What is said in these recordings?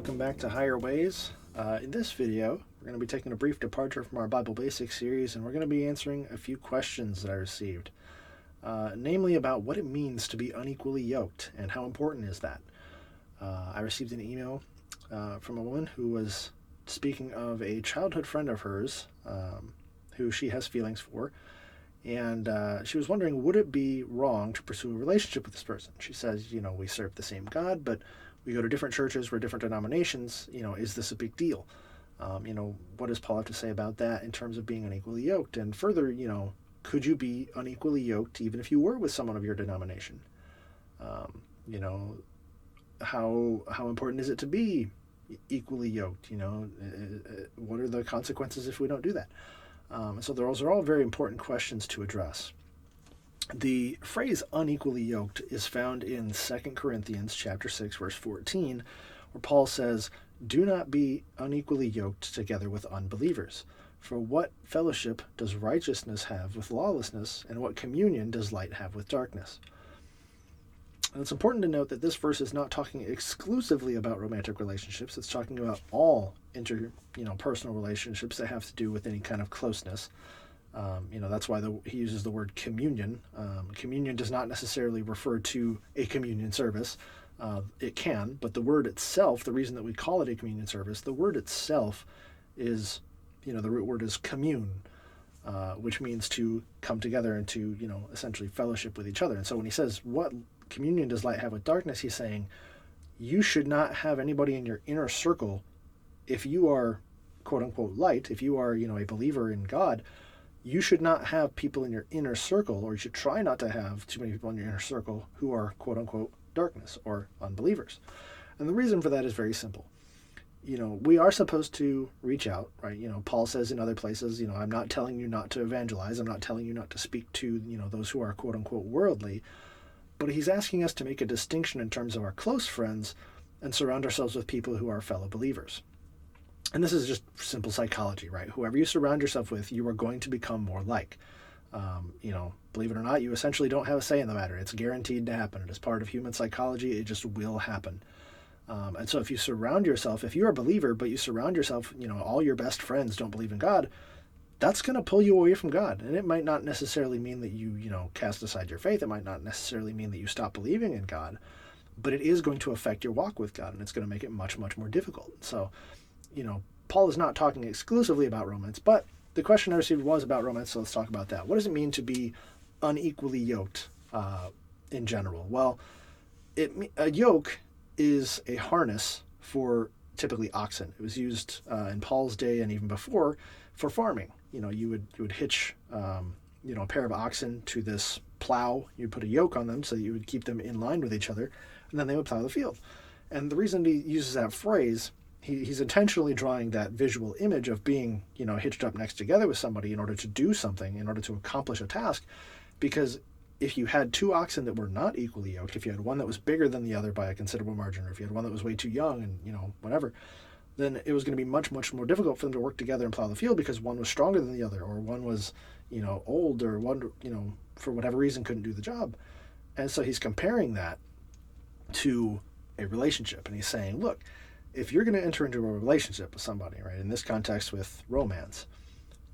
welcome back to Higher Ways. In this video, we're going to be taking a brief departure from our Bible Basics series, and we're going to be answering a few questions that I received, namely about what it means to be unequally yoked and how important is that. I received an email from a woman who was speaking of a childhood friend of hers who she has feelings for, and she was wondering, would it be wrong to pursue a relationship with this person? She says, we serve the same God, but we go to different churches, we're different denominations. Is this a big deal? What does Paul have to say about that in terms of being unequally yoked? And further, could you be unequally yoked even if you were with someone of your denomination? How important is it to be equally yoked? What are the consequences if we don't do that? So those are all very important questions to address. The phrase unequally yoked is found in 2 Corinthians chapter 6, verse 14, where Paul says, "Do not be unequally yoked together with unbelievers. For what fellowship does righteousness have with lawlessness, and what communion does light have with darkness?" And it's important to note that this verse is not talking exclusively about romantic relationships. It's talking about all personal relationships that have to do with any kind of closeness. That's why he uses the word communion. Communion does not necessarily refer to a communion service. It can, but the word itself, the reason that we call it a communion service, the word itself is, the root word is commune, which means to come together and to, essentially fellowship with each other. And so when he says, what communion does light have with darkness, he's saying, you should not have anybody in your inner circle. If you are, quote unquote, light, if you are, a believer in God, you should not have people in your inner circle, or you should try not to have too many people in your inner circle who are, quote unquote, darkness or unbelievers. And the reason for that is very simple. We are supposed to reach out, right? Paul says in other places, I'm not telling you not to evangelize. I'm not telling you not to speak to, those who are, quote unquote, worldly. But he's asking us to make a distinction in terms of our close friends and surround ourselves with people who are fellow believers. And this is just simple psychology, right? Whoever you surround yourself with, you are going to become more like. Believe it or not, you essentially don't have a say in the matter. It's guaranteed to happen. It is part of human psychology. It just will happen. And so if you surround yourself, if you're a believer, but you surround yourself, all your best friends don't believe in God, that's going to pull you away from God. And it might not necessarily mean that you, cast aside your faith. It might not necessarily mean that you stop believing in God, but it is going to affect your walk with God, and it's going to make it much, much more difficult. So, Paul is not talking exclusively about romance, but the question I received was about romance, so let's talk about that. What does it mean to be unequally yoked in general? Well, a yoke is a harness for typically oxen. It was used in Paul's day and even before for farming. You would hitch a pair of oxen to this plow. You'd put a yoke on them so that you would keep them in line with each other, and then they would plow the field. And the reason he uses that phrase, he's intentionally drawing that visual image of being, hitched up next together with somebody in order to do something, in order to accomplish a task. Because if you had two oxen that were not equally yoked, if you had one that was bigger than the other by a considerable margin, or if you had one that was way too young and, whatever, then it was going to be much, much more difficult for them to work together and plow the field because one was stronger than the other, or one was, old, or one, for whatever reason couldn't do the job. And so he's comparing that to a relationship. And he's saying, look, if you're going to enter into a relationship with somebody, right, in this context with romance,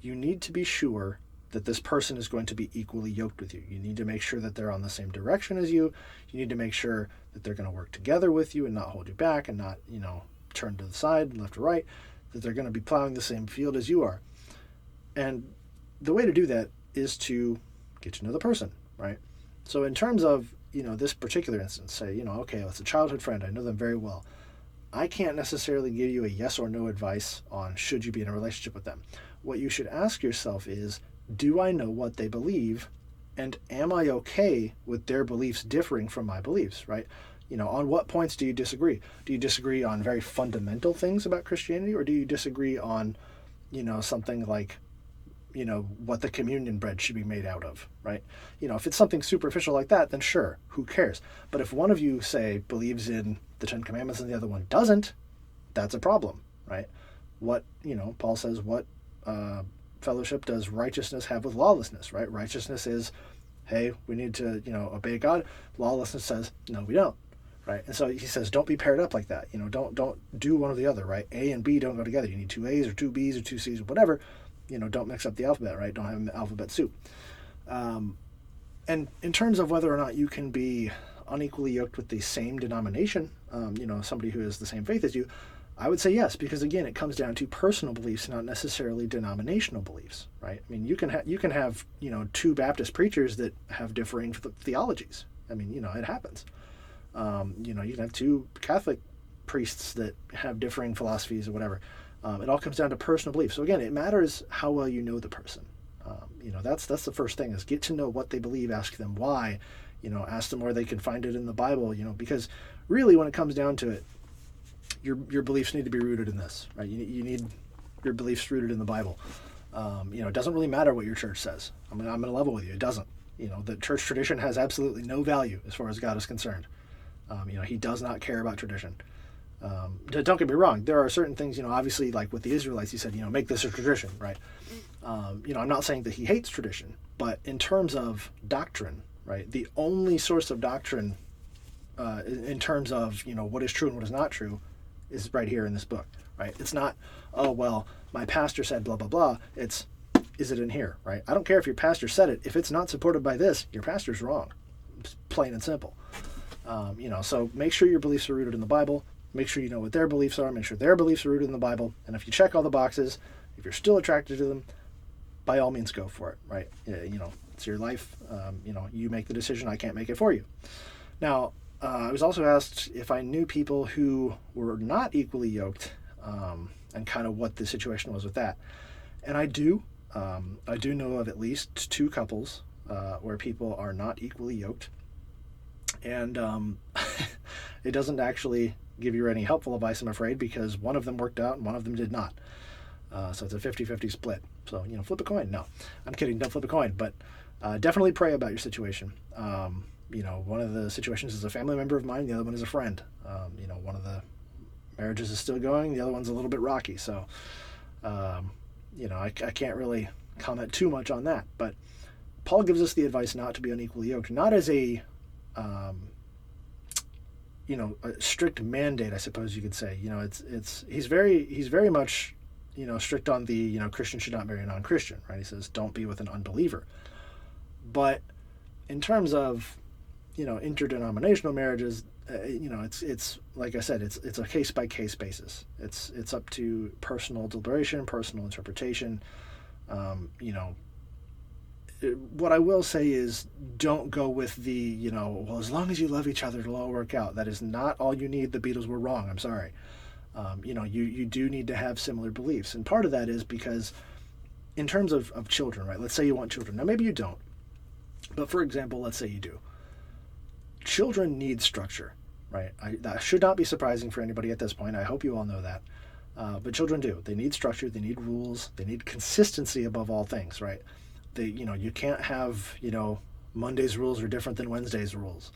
you need to be sure that this person is going to be equally yoked with you. You need to make sure that they're on the same direction as you. You need to make sure that they're going to work together with you and not hold you back and not, turn to the side, left or right, that they're going to be plowing the same field as you are. And the way to do that is to get to know the person, right? So in terms of, this particular instance, say, okay, it's a childhood friend. I know them very well. I can't necessarily give you a yes or no advice on should you be in a relationship with them. What you should ask yourself is, do I know what they believe? And am I okay with their beliefs differing from my beliefs, right? On what points do you disagree? Do you disagree on very fundamental things about Christianity, or do you disagree on, something like, what the communion bread should be made out of, right? If it's something superficial like that, then sure, who cares? But if one of you, say, believes in the Ten Commandments and the other one doesn't, that's a problem, right? What, Paul says, what fellowship does righteousness have with lawlessness, right? Righteousness is, hey, we need to, obey God. Lawlessness says, no, we don't, right? And so he says, don't be paired up like that. Don't do one or the other, right? A and B don't go together. You need two A's or two B's or two C's or whatever. Don't mix up the alphabet, right? Don't have an alphabet soup. And in terms of whether or not you can be unequally yoked with the same denomination, somebody who is the same faith as you, I would say yes, because again, it comes down to personal beliefs, not necessarily denominational beliefs, right? I mean, you can have two Baptist preachers that have differing theologies. I mean, it happens. You can have two Catholic priests that have differing philosophies or whatever. It all comes down to personal beliefs. So again, it matters how well you know the person. That's the first thing, is get to know what they believe, ask them why, ask them where they can find it in the Bible, because really when it comes down to it, your beliefs need to be rooted in this, right? You need your beliefs rooted in the Bible. It doesn't really matter what your church says. I'm going to level with you. It doesn't. The church tradition has absolutely no value as far as God is concerned. He does not care about tradition. Don't get me wrong. There are certain things, obviously, like with the Israelites, he said, make this a tradition, right? I'm not saying that he hates tradition, but in terms of doctrine, right, the only source of doctrine in terms of, what is true and what is not true is right here in this book, right? It's not, oh, well, my pastor said blah, blah, blah. It's, is it in here, right? I don't care if your pastor said it. If it's not supported by this, your pastor's wrong. It's plain and simple. So make sure your beliefs are rooted in the Bible. Make sure you know what their beliefs are. Make sure their beliefs are rooted in the Bible. And if you check all the boxes, if you're still attracted to them, by all means go for it, right? It's your life. You make the decision. I can't make it for you. Now, I was also asked if I knew people who were not equally yoked, and kind of what the situation was with that. And I do. I do know of at least two couples where people are not equally yoked. And it doesn't actually give you any helpful advice, I'm afraid, because one of them worked out and one of them did not. So it's a 50-50 split. So, flip a coin. No, I'm kidding. Don't flip a coin. But definitely pray about your situation. One of the situations is a family member of mine. The other one is a friend. One of the marriages is still going. The other one's a little bit rocky. So, I can't really comment too much on that. But Paul gives us the advice not to be unequally yoked, not as a strict mandate, I suppose you could say. He's very much, strict on the, Christian should not marry a non-Christian, right? He says, don't be with an unbeliever. But in terms of, interdenominational marriages, it's like I said, it's a case-by-case basis. It's up to personal deliberation, personal interpretation. What I will say is, don't go with the, well, as long as you love each other, it'll all work out. That is not all you need. The Beatles were wrong. I'm sorry. You do need to have similar beliefs. And part of that is because in terms of children, right? Let's say you want children. Now, maybe you don't. But for example, let's say you do. Children need structure, right? That should not be surprising for anybody at this point. I hope you all know that. But children do. They need structure. They need rules. They need consistency above all things, right? You can't have, Monday's rules are different than Wednesday's rules.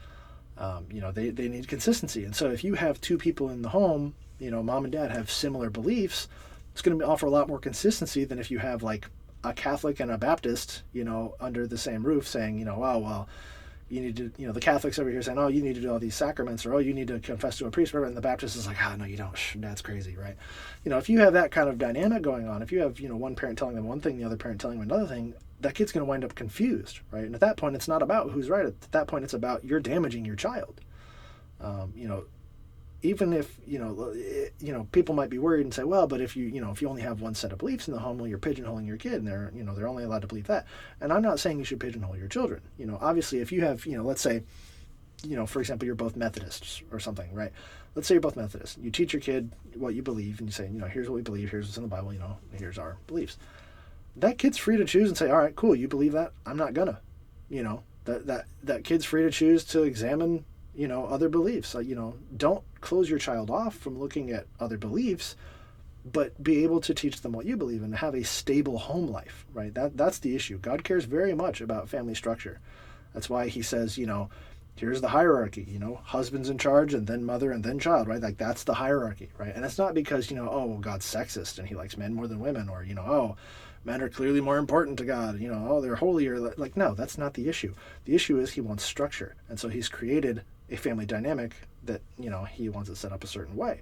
They need consistency. And so if you have two people in the home, mom and dad have similar beliefs, it's going to offer a lot more consistency than if you have like a Catholic and a Baptist, under the same roof saying, oh, well, you need to, the Catholics over here saying, oh, you need to do all these sacraments, or, oh, you need to confess to a priest, whatever, and the Baptist is like, oh, no, you don't. That's crazy, right? If you have that kind of dynamic going on, if you have, one parent telling them one thing, the other parent telling them another thing, that kid's going to wind up confused, right? And at that point, it's not about who's right. At that point, it's about you're damaging your child. Even if, people might be worried and say, well, but if you only have one set of beliefs in the home, well, you're pigeonholing your kid, and they're only allowed to believe that. And I'm not saying you should pigeonhole your children. Obviously, if you have, let's say, for example, you're both Methodists or something, right? Let's say you're both Methodists. You teach your kid what you believe, and you say, here's what we believe, here's what's in the Bible, here's our beliefs. That kid's free to choose and say, all right, cool, you believe that? I'm not gonna. That kid's free to choose to examine, other beliefs. Don't close your child off from looking at other beliefs, but be able to teach them what you believe and have a stable home life, right? That's the issue. God cares very much about family structure. That's why he says, here's the hierarchy, husband's in charge and then mother and then child, right? Like that's the hierarchy, right? And it's not because, oh, well, God's sexist and he likes men more than women, or, oh, men are clearly more important to God, oh, they're holier. Like, no, that's not the issue. The issue is he wants structure. And so he's created a family dynamic that, he wants it set up a certain way.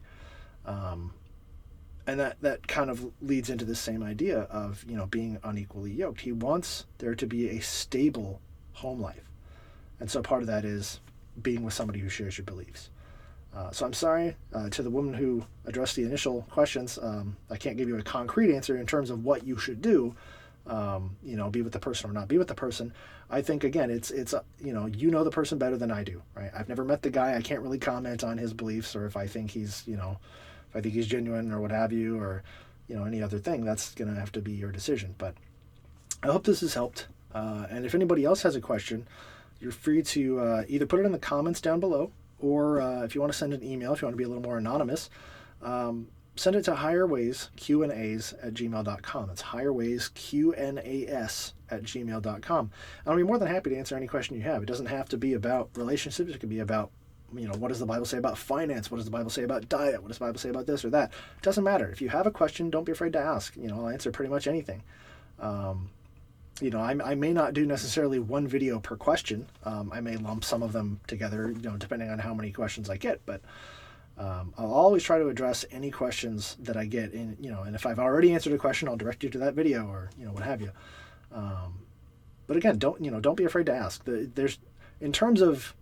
And that kind of leads into the same idea of, being unequally yoked. He wants there to be a stable home life. And so part of that is being with somebody who shares your beliefs. So I'm sorry to the woman who addressed the initial questions. I can't give you a concrete answer in terms of what you should do, be with the person or not be with the person. I think, again, it's the person better than I do, right? I've never met the guy. I can't really comment on his beliefs or if I think he's, if I think he's genuine or what have you, or, any other thing. That's going to have to be your decision. But I hope this has helped. And if anybody else has a question, you're free to either put it in the comments down below, or if you want to send an email, if you want to be a little more anonymous, send it to higherwaysqnas@gmail.com. That's higherwaysqnas@gmail.com. I'll be more than happy to answer any question you have. It doesn't have to be about relationships. It can be about, what does the Bible say about finance? What does the Bible say about diet? What does the Bible say about this or that? It doesn't matter. If you have a question, don't be afraid to ask. I'll answer pretty much anything. I may not do necessarily one video per question. I may lump some of them together, depending on how many questions I get. But I'll always try to address any questions that I get in, and if I've already answered a question, I'll direct you to that video or, what have you. But again, don't be afraid to ask. In terms of,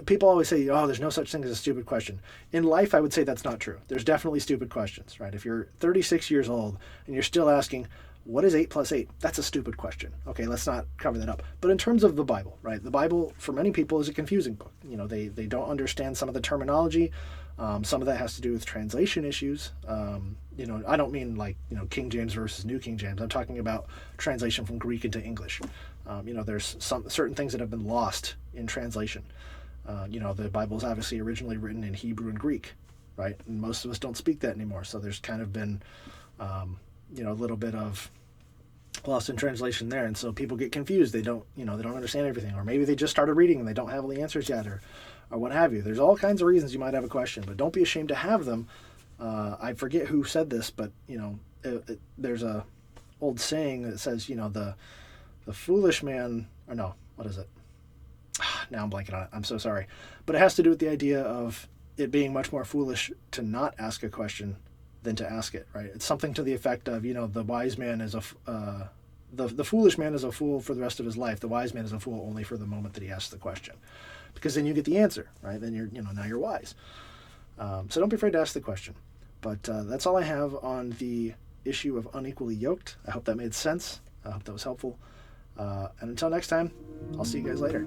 people always say, oh, there's no such thing as a stupid question. In life, I would say that's not true. There's definitely stupid questions, right? If you're 36 years old and you're still asking, what is 8 + 8? That's a stupid question. Okay, let's not cover that up. But in terms of the Bible, right? The Bible, for many people, is a confusing book. They don't understand some of the terminology. Some of that has to do with translation issues. I don't mean like, King James versus New King James. I'm talking about translation from Greek into English. There's some certain things that have been lost in translation. The Bible is obviously originally written in Hebrew and Greek, right? And most of us don't speak that anymore. So there's kind of been, a little bit of lost in translation there. And so people get confused. They don't understand everything. Or maybe they just started reading and they don't have all the answers yet, or what have you. There's all kinds of reasons you might have a question, but don't be ashamed to have them. I forget who said this, but, there's a old saying that says, the foolish man, or no, what is it? Now I'm blanking on it. I'm so sorry. But it has to do with the idea of it being much more foolish to not ask a question than to ask it, right? It's something to the effect of, the wise man is the foolish man is a fool for the rest of his life. The wise man is a fool only for the moment that he asks the question. Because then you get the answer, right? Then now you're wise. So don't be afraid to ask the question. But that's all I have on the issue of unequally yoked. I hope that made sense. I hope that was helpful. And until next time, I'll see you guys later.